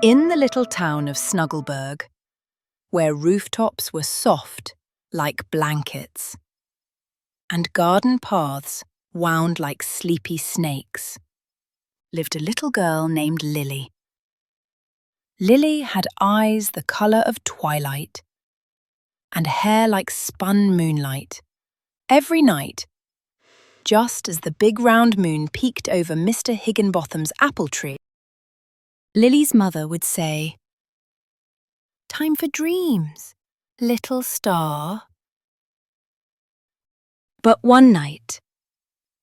In the little town of Snuggleberg, where rooftops were soft like blankets and garden paths wound like sleepy snakes, lived a little girl named Lily. Lily had eyes the colour of twilight and hair like spun moonlight. Every night, just as the big round moon peeked over Mr. Higginbotham's apple tree, Lily's mother would say, "Time for dreams, little star." But one night,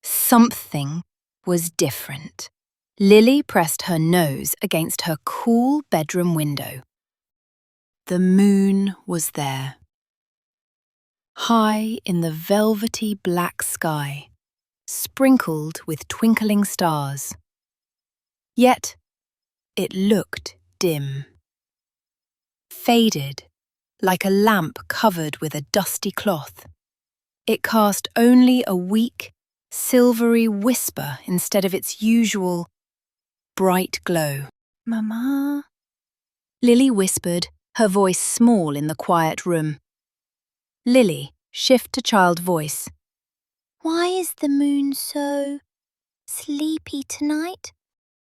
something was different. Lily pressed her nose against her cool bedroom window. The moon was there, high in the velvety black sky, sprinkled with twinkling stars. Yet, it looked dim, faded like a lamp covered with a dusty cloth. It cast only a weak, silvery whisper instead of its usual bright glow. "Mama?" Lily whispered, her voice small in the quiet room. Lily, shift to child voice. "Why is the moon so sleepy tonight?"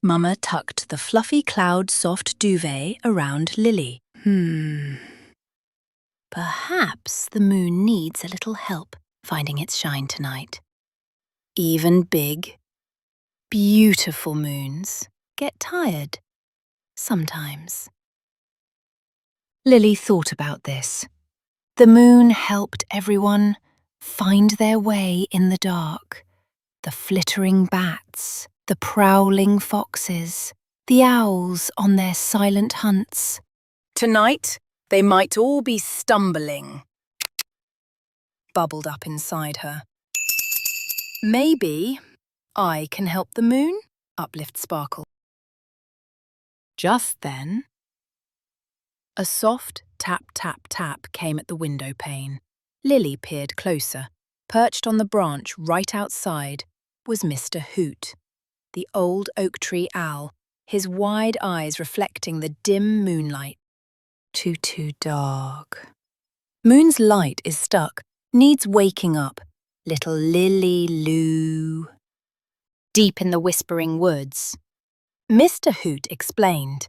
Mama tucked the fluffy cloud-soft duvet around Lily. Perhaps the moon needs a little help finding its shine tonight. Even big, beautiful moons get tired sometimes. Lily thought about this. The moon helped everyone find their way in the dark. The flittering bats, the prowling foxes, the owls on their silent hunts. Tonight, they might all be stumbling, bubbled up inside her. Maybe I can help the moon uplift Sparkle. Just then, a soft tap, tap, tap came at the window pane. Lily peered closer. Perched on the branch right outside was Mr. Hoot, the old oak tree owl, his wide eyes reflecting the dim moonlight. Too dark. Moon's light is stuck, needs waking up. Little Lily Lou. Deep in the whispering woods, Mr. Hoot explained,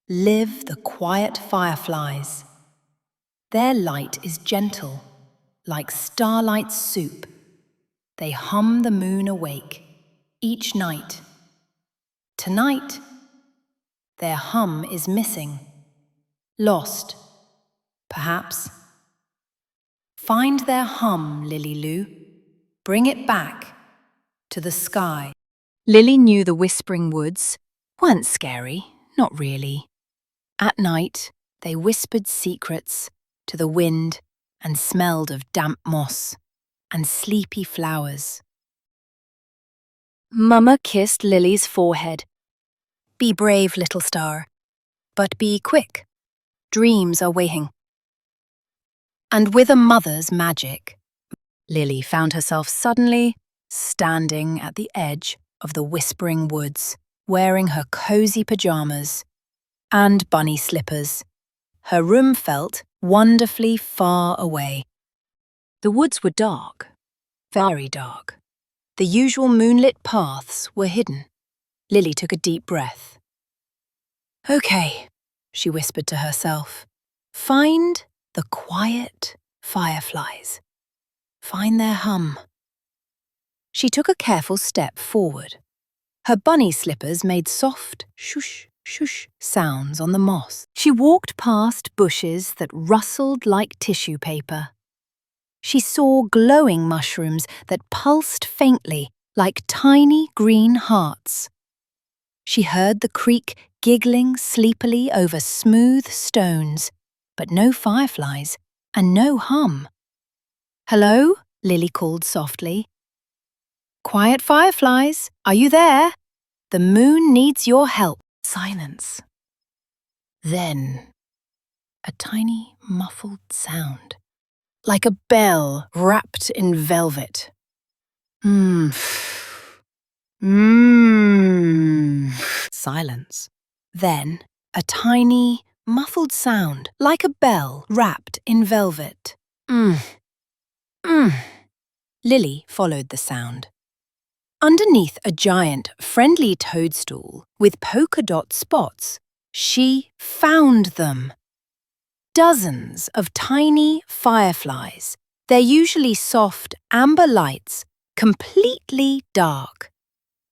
live the quiet fireflies. Their light is gentle, like starlight soup. They hum the moon awake each night. Tonight, their hum is missing, lost, perhaps. Find their hum, Lily Lou. Bring it back to the sky. Lily knew the whispering woods weren't scary, not really. At night, they whispered secrets to the wind and smelled of damp moss and sleepy flowers. Mama kissed Lily's forehead. Be brave, little star, but be quick. Dreams are waiting. And with a mother's magic, Lily found herself suddenly standing at the edge of the whispering woods, wearing her cozy pajamas and bunny slippers. Her room felt wonderfully far away. The woods were dark, very dark. The usual moonlit paths were hidden. Lily took a deep breath. "Okay," she whispered to herself. "Find the quiet fireflies. Find their hum." She took a careful step forward. Her bunny slippers made soft shush, shush sounds on the moss. She walked past bushes that rustled like tissue paper. She saw glowing mushrooms that pulsed faintly like tiny green hearts. She heard the creek giggling sleepily over smooth stones, but no fireflies and no hum. "Hello?" Lily called softly. "Quiet fireflies, are you there? The moon needs your help." Silence. Then, a tiny muffled sound, like a bell wrapped in velvet. Silence. Then, a tiny, muffled sound like a bell wrapped in velvet. Mm. Lily followed the sound. Underneath a giant, friendly toadstool with polka dot spots, she found them. Dozens of tiny fireflies. They're usually soft amber lights, completely dark.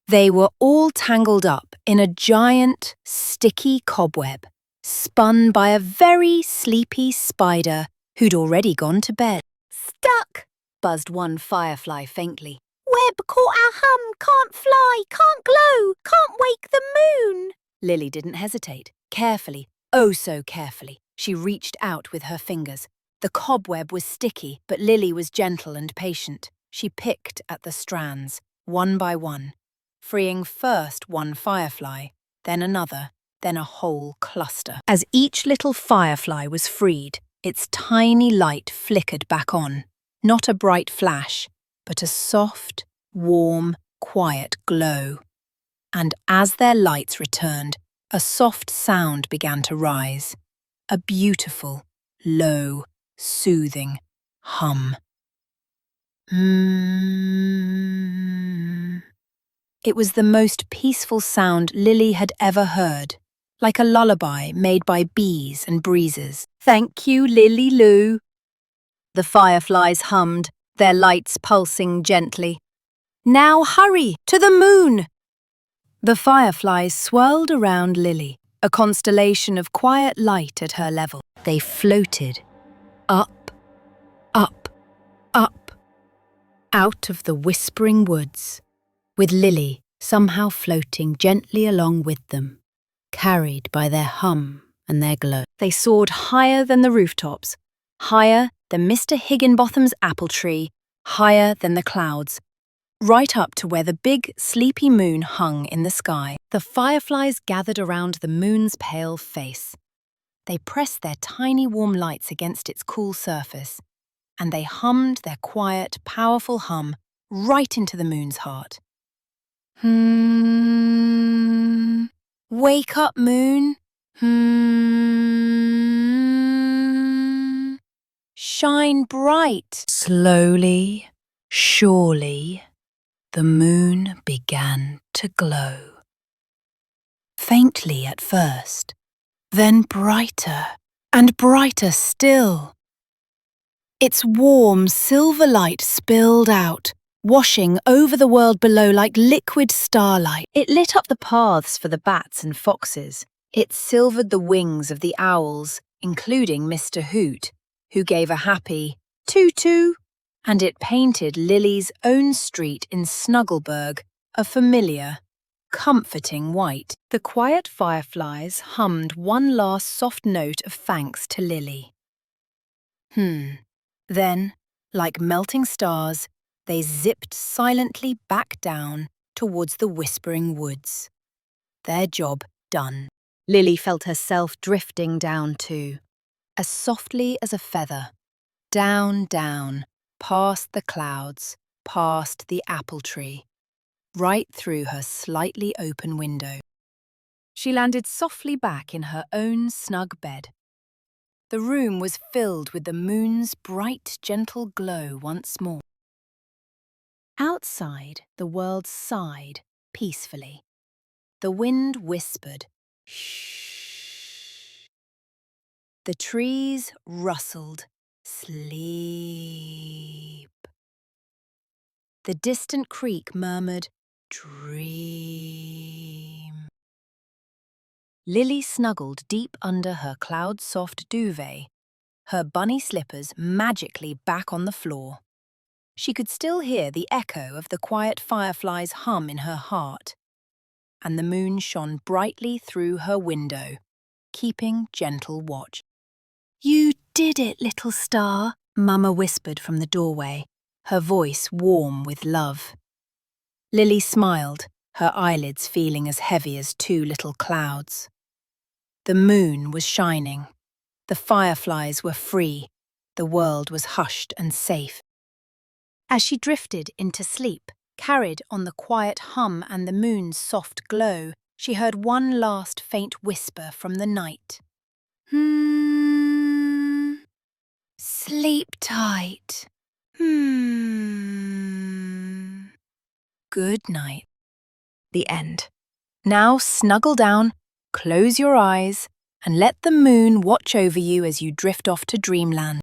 They were all tangled up in a giant, sticky cobweb, spun by a very sleepy spider who'd already gone to bed. "Stuck!" buzzed one firefly faintly. "Web caught our hum, can't fly, can't glow, can't wake the moon." Lily didn't hesitate. Carefully, oh so carefully, she reached out with her fingers. The cobweb was sticky, but Lily was gentle and patient. She picked at the strands, one by one, freeing first one firefly, then another, then a whole cluster. As each little firefly was freed, its tiny light flickered back on. Not a bright flash, but a soft, warm, quiet glow. And as their lights returned, a soft sound began to rise. A beautiful, low, soothing hum. It was the most peaceful sound Lily had ever heard, like a lullaby made by bees and breezes. "Thank you, Lily Lou." The fireflies hummed, their lights pulsing gently. "Now hurry, to the moon!" The fireflies swirled around Lily, a constellation of quiet light at her level. They floated, up, up, up, out of the whispering woods, with Lily somehow floating gently along with them, carried by their hum and their glow. They soared higher than the rooftops, higher than Mr. Higginbotham's apple tree, higher than the clouds, right up to where the big, sleepy moon hung in the sky. The fireflies gathered around the moon's pale face. They pressed their tiny warm lights against its cool surface, and they hummed their quiet, powerful hum right into the moon's heart. Wake up, moon. Shine bright. Slowly, surely, the moon began to glow. Faintly at first, then brighter and brighter still. Its warm silver light spilled out, washing over the world below like liquid starlight. It lit up the paths for the bats and foxes. It silvered the wings of the owls, including Mr. Hoot, who gave a happy toot-toot. And it painted Lily's own street in Snuggleburg a familiar, comforting white. The quiet fireflies hummed one last soft note of thanks to Lily. Then, like melting stars, they zipped silently back down towards the whispering woods. Their job done. Lily felt herself drifting down too, as softly as a feather. Down, down, past the clouds, past the apple tree, right through her slightly open window. She landed softly back in her own snug bed. The room was filled with the moon's bright, gentle glow once more. Outside, the world sighed peacefully. The wind whispered, "Shh." The trees rustled, "Sleep." The distant creek murmured, "Dream." Lily snuggled deep under her cloud-soft duvet, her bunny slippers magically back on the floor. She could still hear the echo of the quiet firefly's hum in her heart, and the moon shone brightly through her window, keeping gentle watch. "You did it, little star," Mama whispered from the doorway, her voice warm with love. Lily smiled, her eyelids feeling as heavy as two little clouds. The moon was shining. The fireflies were free. The world was hushed and safe. As she drifted into sleep, carried on the quiet hum and the moon's soft glow, She heard one last faint whisper from the night. Sleep tight. Good night. The end. Now snuggle down, close your eyes, and let the moon watch over you as you drift off to dreamland.